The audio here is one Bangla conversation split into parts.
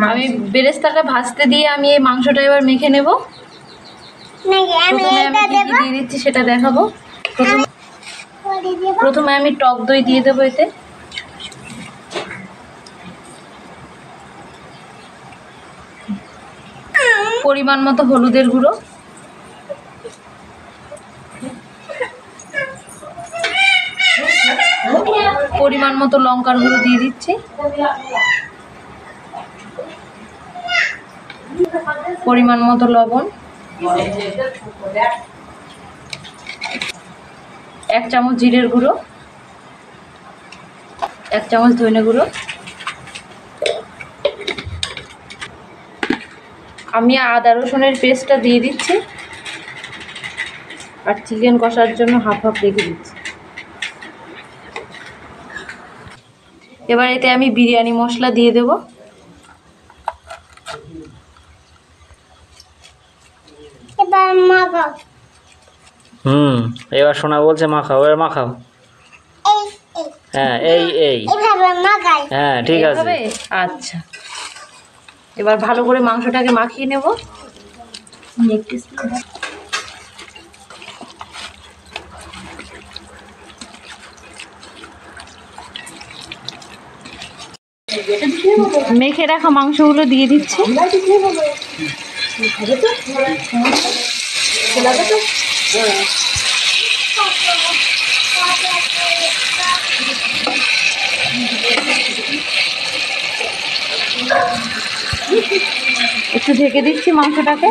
আমি বেরেস্তাটা ভাজতে দিয়ে আমি এই মাংসটা এবার মেখে নেব। প্রথমে আমি কি দিয়ে দিচ্ছি সেটা দেখাবো। প্রথমে আমি টক দই দিয়ে দেবো এতে। পরিমাণ মতো হলুদের গুঁড়ো, পরিমাণ মতো লঙ্কার গুঁড়ো দিয়ে দিচ্ছি, পরিমাণ মতো লবণ, 1 চামচ জিরের গুঁড়ো, 1 চামচ ধনে গুঁড়ো। আমি আদা রসুনের পেস্টটা দিয়ে দিচ্ছি আর চিকেন কষার জন্য হাফ হাফ রেখে দিচ্ছি। এবার এতে আমি বিরিয়ানি মশলা দিয়ে দেব। এবার মাখাও। এবার সোনা বলছে মাখাও, এবার মাখাও। হ্যাঁ এই হ্যাঁ ঠিক আছে। আচ্ছা, এবার ভালো করে মাংসটাকে মাখিয়ে নেব। মেখে রাখা মাংসগুলো দিয়ে দিচ্ছি। একটু ঢেকে দিচ্ছি মাংসটাকে।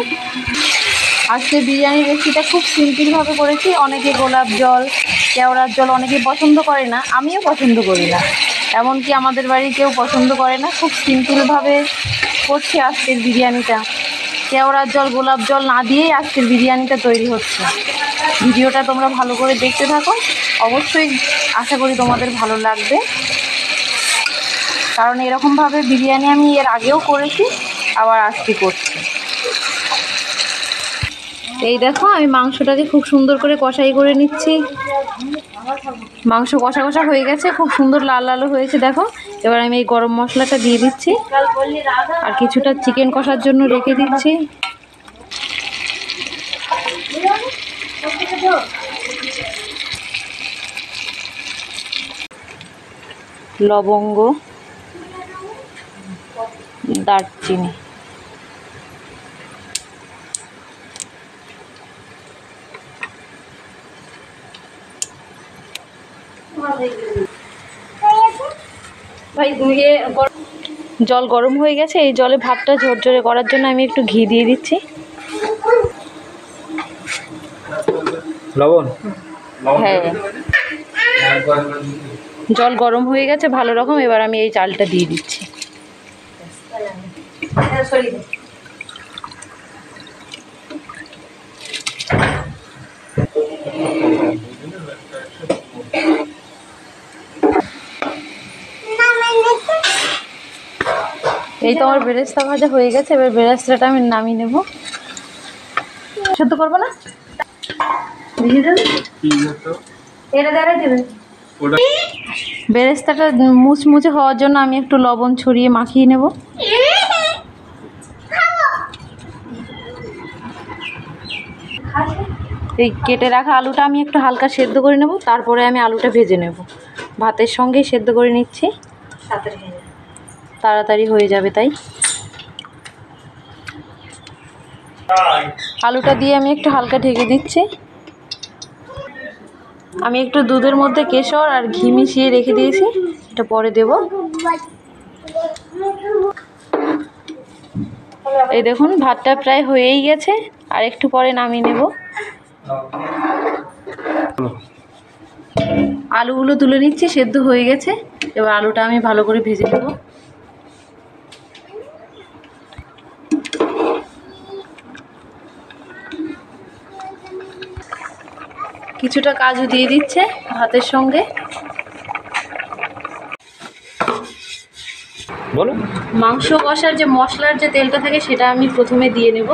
আজকে বিরিয়ানি রেসিপিটা খুব সিম্পলভাবে করেছি। অনেকে গোলাপ জল, কেওড়ার জল অনেকে পছন্দ করে না, আমিও পছন্দ করি না, এমনকি আমাদের বাড়ি কেউ পছন্দ করে না। খুব সিম্পলভাবে করছি আজকের বিরিয়ানিটা। কেওড়ার জল, গোলাপ জল না দিয়েই আজকের বিরিয়ানিটা তৈরি হচ্ছে। ভিডিওটা তোমরা ভালো করে দেখতে থাকো, অবশ্যই আশা করি তোমাদের ভালো লাগবে। কারণ এরকমভাবে বিরিয়ানি আমি এর আগেও করেছি, আবার আজকে করছি। এই দেখো আমি মাংসটাকে খুব সুন্দর করে কষাই করে নিচ্ছি। মাংস কষা কষা হয়ে গেছে, খুব সুন্দর লাল লাল হয়েছে দেখো। এবার আমি এই গরম মশলাটা দিয়ে দিচ্ছি আর কিছুটা চিকেন কষার জন্য রেখে দিচ্ছি। লবঙ্গ, দারচিনি, জল গরম হয়ে গেছে। এই জলে ভাতটা ঝরঝরে করার জন্য আমি একটু ঘি দিয়ে দিচ্ছি। লবণ, হ্যাঁ, জল গরম হয়ে গেছে ভালো রকম। এবার আমি এই চালটা দিয়ে দিচ্ছি। এই তো আমার বেরেস্তা ভাজা হয়ে গেছে। এবার বেরেস্তাটা আমি নামিয়ে নেব। সেদ্ধ করবো না, বেরেস্তাটা মুচমুচে হওয়ার জন্য আমি একটু লবণ ছড়িয়ে মাখিয়ে নেব। এই কেটে রাখা আলুটা আমি একটু হালকা সেদ্ধ করে নেব, তারপরে আমি আলুটা ভেজে নেব। ভাতের সঙ্গেই সেদ্ধ করে নিচ্ছি, তাড়াতাড়ি হয়ে যাবে তাই। আলুটা দিয়ে আমি একটু হালকা ঢেকে দিচ্ছি। আমি একটু দুধের মধ্যে কেশর আর ঘি মিশিয়ে রেখে দিয়েছি, এটা পরে দেব। এই দেখুন ভাতটা প্রায় হয়েই গেছে, আর একটু পরে নামিয়ে নেব। আলুগুলো তুলে নিচ্ছি, সেদ্ধ হয়ে গেছে। এবার আলুটা আমি ভালো করে ভেজে নেব। কিছুটা কাজু দিয়ে দিচ্ছে ভাতের সঙ্গে। বলো। মাংস কষার যে মশলার যে তেলটা থাকে সেটা আমি প্রথমে দিয়ে নেব।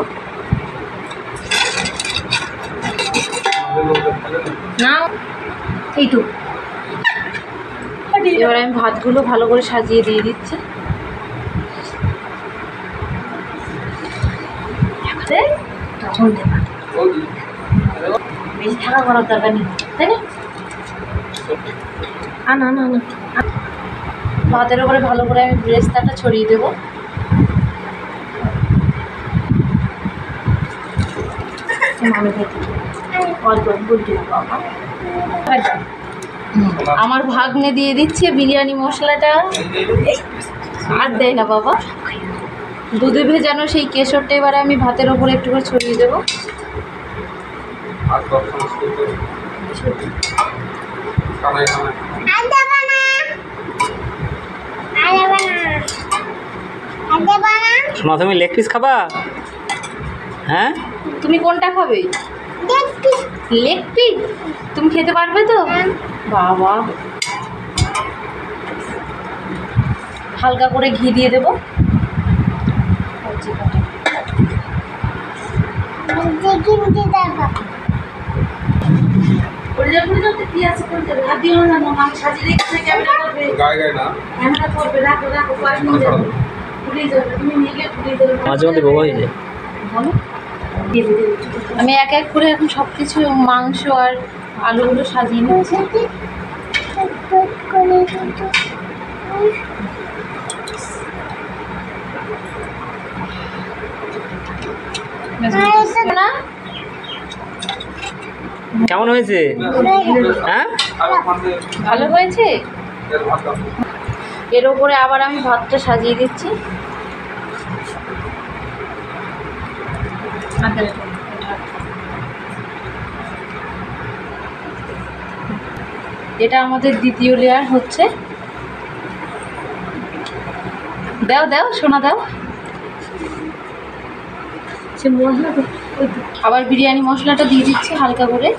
না এই তো, এবার আমি ভাতগুলো ভালো করে সাজিয়ে দিয়ে দিচ্ছি। সন্ধে বেশি থাকা করার দরকার নেই, তাই না? আনা আনা আনা ভাতের উপরে ভালো করে আমি ব্রেস্তাটা ছড়িয়ে দেবো। আমার ভাগ্নে দিয়ে দিচ্ছে বিরিয়ানি মশলাটা, আর দেয় না বাবা। দুধে ভেজানো সেই কেশরটা এবারে আমি ভাতের ওপরে একটু করে ছড়িয়ে দেবো। শোনা, তুমি লেগ পিস খাবা? হ্যাঁ, তুমি কোনটা খাবে? লেগ পিস তুমি খেতে পারবে তো? বাবা, হালকা করে ঘি দিয়ে দেবো। মাঝে মধ্যে বউ হয়ে যায়। আমি এক এক করে এখন সব কিছু মাংস আর আলুগুলো সাজিয়ে নিচ্ছি। না কেমন হয়েছে? হ্যাঁ, ভালো হয়েছে। এর ওপরে আবার আমি ভাতটা সাজিয়ে দিচ্ছি। এটা আমাদের দ্বিতীয় লেয়ার হচ্ছে। দাও দাও সোনা দাও। আবার বিরিয়ানি মশলাটা দিয়ে দিচ্ছি হালকা করে।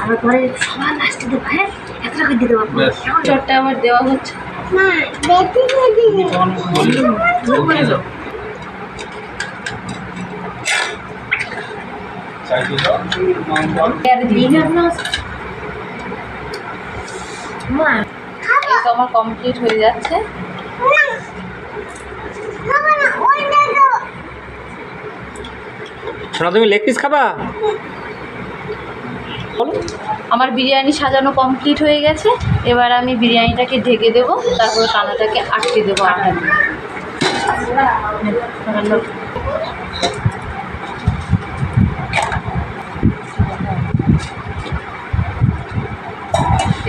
আমার ঘরে সবার লাস্টে দেবো, হ্যাঁ এতটা করে দিয়ে দেবো। চটটা আবার দেওয়া হচ্ছে। আমার কমপ্লিট হয়ে যাচ্ছে। শোনা, তুমি লেগ পিস খাবা? আমার বিরিয়ানি সাজানো কমপ্লিট হয়ে গেছে। এবার আমি বিরিয়ানিটাকে ঢেকে দেবো, তারপরে কানাটাকে আটকে দেবো আটা দিয়ে।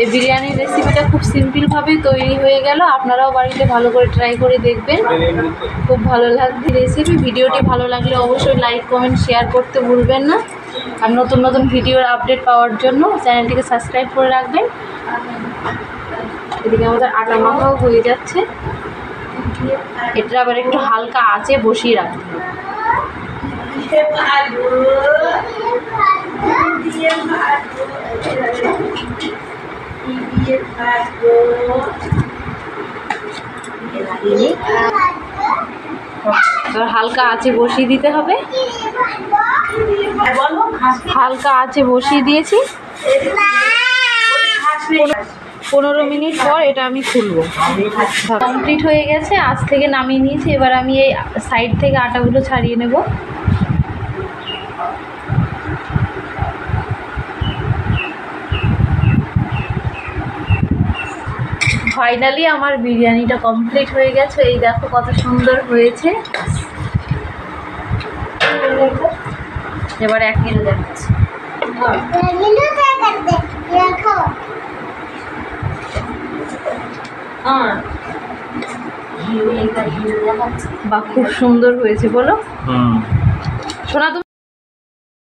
এই বিরিয়ানির রেসিপিটা খুব সিম্পলভাবেই তৈরি হয়ে গেল। আপনারাও বাড়িতে ভালো করে ট্রাই করে দেখবেন, খুব ভালো লাগবে রেসিপি। ভিডিওটি ভালো লাগলে অবশ্যই লাইক কমেন্ট শেয়ার করতে ভুলবেন না। আর নতুন নতুন ভিডিওর আপডেট পাওয়ার জন্য চ্যানেলটিকে সাবস্ক্রাইব করে রাখবেন। এদিকে আমাদের আটা মাখাও হয়ে যাচ্ছে। এটা আবার একটু হালকা আঁচে বসিয়ে রাখতে হবে। হালকা আঁচে বসিয়ে দিতে হবে। হালকা আঁচে বসিয়ে দিয়েছি। 15 মিনিট পর এটা আমি খুলবো। কমপ্লিট হয়ে গেছে, আজ থেকে নামিয়ে নিয়েছি। এবার আমি এই সাইড থেকে আটাগুলো ছাড়িয়ে নেব। ফাইনালি আমার বিরিয়ানিটা কমপ্লিট হয়ে গেছে। এই দেখো কত সুন্দর হয়েছে। এবার 1 কিলো দেখাচ্ছি। বা খুব সুন্দর হয়েছে বলো। সোনা।